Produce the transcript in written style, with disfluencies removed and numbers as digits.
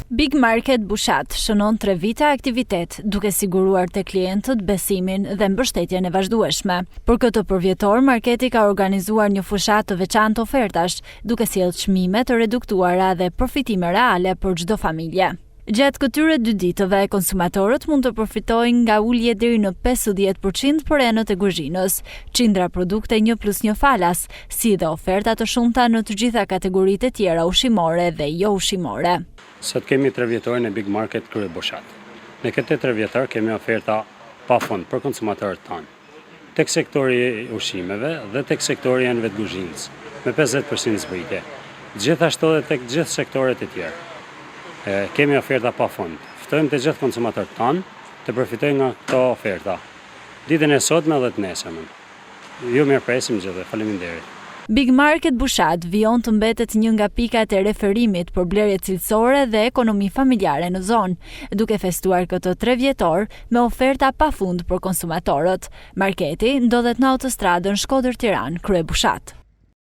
Big Market Bushat shënon 3 vite aktivitet, duke siguruar te klientët besimin dhe mbështetjen e vazhdueshme. Për këtë përvjetor, marketi ka organizuar një fushat të veçantë ofertash, duke sjellë çmime të reduktuara dhe përfitime reale për çdo familje. Gjatë këtyre 2 ditëve, konsumatorët mund të përfitojnë nga ulje deri në 50% për enët e kuzhinës, qindra produkte 1+1 falas, si dhe oferta të shumta në të gjitha kategoritë e tjera ushqimore dhe jo ushqimore. Sot kemi 3 vjetorin e Big Market Krye Bushat. Në këtë 3 vjetor kemi oferta pafund për konsumatorët tanë, tek sektori i ushqimeve dhe tek sektori i enëve të kuzhinës, me 50% zbritje. Gjithashtu edhe tek gjithë sektoret e tjera. Kemi oferta pa fund. Ftojmë të gjithë konsumatorët tanë të përfitojnë nga këto oferta. Ditën e sotme dhe të nesërmen. Ju mirëpresim gjithë, faleminderit. Big Market Bushat vijon të mbetet një nga pikat e referimit për blerje cilësore dhe ekonomi familjare në zonë, duke festuar këtë 3 vjetor me oferta pafund për konsumatorët. Marketi ndodhet në autostradën Shkodër-Tiranë, Krye Bushat.